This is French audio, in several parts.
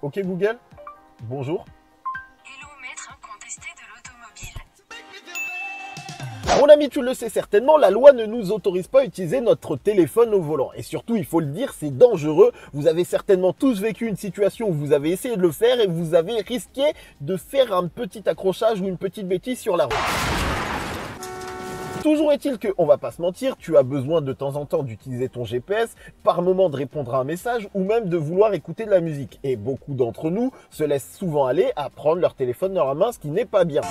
Ok Google, bonjour. Hello maître incontesté de l'automobile. Mon ami, tu le sais certainement, la loi ne nous autorise pas à utiliser notre téléphone au volant. Et surtout, il faut le dire, c'est dangereux. Vous avez certainement tous vécu une situation où vous avez essayé de le faire et vous avez risqué de faire un petit accrochage ou une petite bêtise sur la route. Toujours est-il que, on va pas se mentir, tu as besoin de temps en temps d'utiliser ton GPS, par moment de répondre à un message ou même de vouloir écouter de la musique. Et beaucoup d'entre nous se laissent souvent aller à prendre leur téléphone dans la main, ce qui n'est pas bien.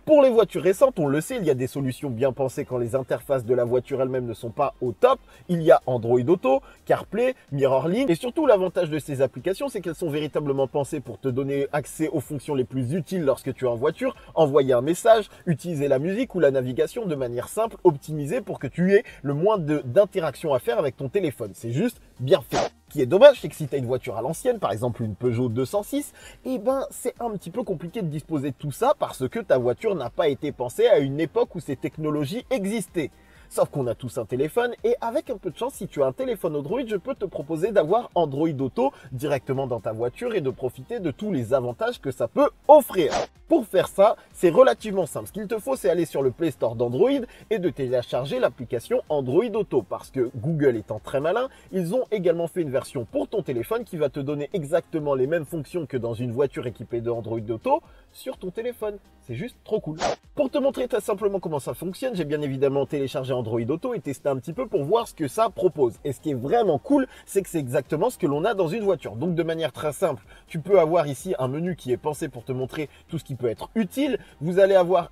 Pour les voitures récentes, on le sait, il y a des solutions bien pensées quand les interfaces de la voiture elle-même ne sont pas au top. Il y a Android Auto, CarPlay, MirrorLink. Et surtout, l'avantage de ces applications, c'est qu'elles sont véritablement pensées pour te donner accès aux fonctions les plus utiles lorsque tu es en voiture, envoyer un message, utiliser la musique ou la navigation de manière simple, optimisée pour que tu aies le moins d'interactions à faire avec ton téléphone. C'est juste bien fait. Ce qui est dommage, c'est que si tu as une voiture à l'ancienne, par exemple une Peugeot 206, eh ben c'est un petit peu compliqué de disposer de tout ça parce que ta voiture n'a pas été pensée à une époque où ces technologies existaient. Sauf qu'on a tous un téléphone et avec un peu de chance, si tu as un téléphone Android, je peux te proposer d'avoir Android Auto directement dans ta voiture et de profiter de tous les avantages que ça peut offrir. Pour faire ça, c'est relativement simple. Ce qu'il te faut, c'est aller sur le Play Store d'Android et de télécharger l'application Android Auto parce que Google étant très malin, ils ont également fait une version pour ton téléphone qui va te donner exactement les mêmes fonctions que dans une voiture équipée de Android Auto sur ton téléphone. C'est juste trop cool. Pour te montrer très simplement comment ça fonctionne, j'ai bien évidemment téléchargé Android Auto et testé un petit peu pour voir ce que ça propose. Et ce qui est vraiment cool, c'est que c'est exactement ce que l'on a dans une voiture. Donc de manière très simple, tu peux avoir ici un menu qui est pensé pour te montrer tout ce qui peut être utile. Vous allez avoir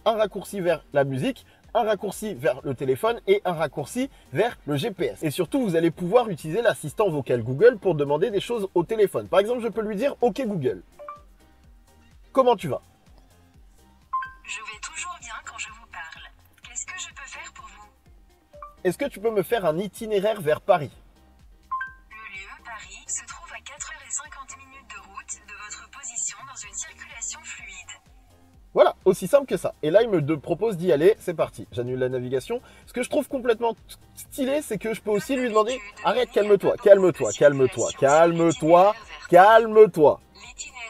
un raccourci vers la musique, un raccourci vers le téléphone et un raccourci vers le GPS. Et surtout, vous allez pouvoir utiliser l'assistant vocal Google pour demander des choses au téléphone. Par exemple, je peux lui dire « Ok Google, comment tu vas ?» Je vais toujours bien quand je vous parle. Qu'est-ce que je peux faire pour vous? Est-ce que tu peux me faire un itinéraire vers Paris? Le lieu, Paris, se trouve à 4h50 de route de votre position dans une circulation fluide. Voilà, aussi simple que ça. Et là, il me propose d'y aller. C'est parti. J'annule la navigation. Ce que je trouve complètement stylé, c'est que je peux aussi lui demander « Arrête, calme-toi, calme-toi, calme-toi, calme-toi, calme-toi,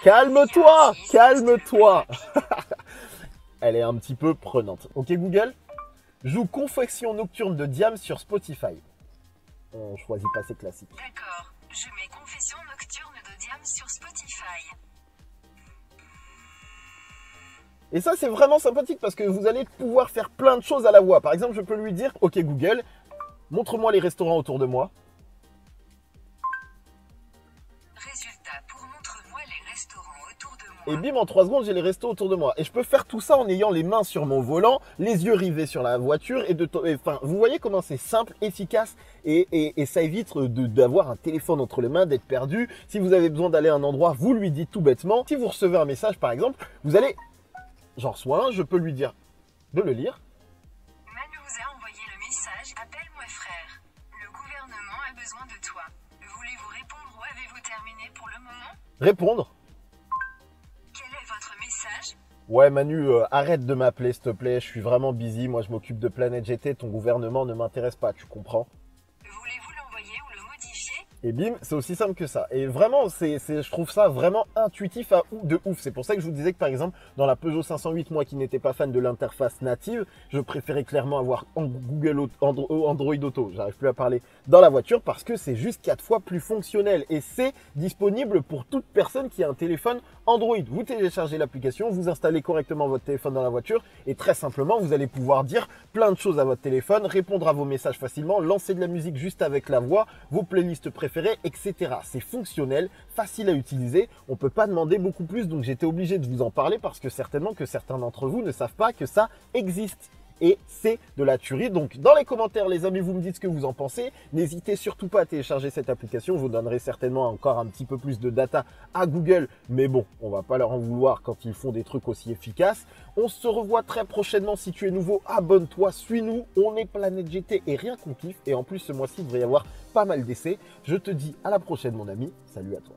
calme-toi, calme-toi. » Elle est un petit peu prenante. Ok Google, joue Confession nocturne de Diam sur Spotify. On choisit pas ces classiques. D'accord, je mets Confession nocturne de Diam sur Spotify. Et ça, c'est vraiment sympathique parce que vous allez pouvoir faire plein de choses à la voix. Par exemple, je peux lui dire « Ok Google, montre-moi les restaurants autour de moi. » Résultat, pour montre-moi les restaurants autour de moi. Et bim, en 3 secondes, j'ai les restos autour de moi. Et je peux faire tout ça en ayant les mains sur mon volant, les yeux rivés sur la voiture. Enfin, vous voyez comment c'est simple, efficace et ça évite d'avoir un téléphone entre les mains, d'être perdu. Si vous avez besoin d'aller à un endroit, vous lui dites tout bêtement. Si vous recevez un message, par exemple, vous allez... J'en reçois un, je peux lui dire de le lire. Manu vous a envoyé le message « Appelle-moi frère. Le gouvernement a besoin de toi. Voulez-vous répondre ou avez-vous terminé pour le moment? » Répondre. Quel est votre message? Ouais Manu, arrête de m'appeler s'il te plaît, je suis vraiment busy, moi je m'occupe de Planète GT, ton gouvernement ne m'intéresse pas, tu comprends? Voulez-vous l'envoyer ou le modifier? Et bim, c'est aussi simple que ça. Et vraiment, je trouve ça vraiment intuitif de ouf. C'est pour ça que je vous disais que par exemple, dans la Peugeot 508, moi qui n'étais pas fan de l'interface native, je préférais clairement avoir Android Auto, j'arrive plus à parler, dans la voiture parce que c'est juste 4 fois plus fonctionnel. Et c'est disponible pour toute personne qui a un téléphone Android. Vous téléchargez l'application, vous installez correctement votre téléphone dans la voiture et très simplement, vous allez pouvoir dire plein de choses à votre téléphone, répondre à vos messages facilement, lancer de la musique juste avec la voix, vos playlists préférées, etc. C'est fonctionnel, facile à utiliser. On ne peut pas demander beaucoup plus, donc j'étais obligé de vous en parler parce que certainement que certains d'entre vous ne savent pas que ça existe. Et c'est de la tuerie. Donc dans les commentaires, les amis, vous me dites ce que vous en pensez. N'hésitez surtout pas à télécharger cette application. Vous donnerez certainement encore un petit peu plus de data à Google. Mais bon, on va pas leur en vouloir quand ils font des trucs aussi efficaces. On se revoit très prochainement. Si tu es nouveau, abonne-toi, suis-nous. On est Planète GT et rien qu'on kiffe. Et en plus, ce mois-ci, il devrait y avoir pas mal d'essais. Je te dis à la prochaine, mon ami. Salut à toi.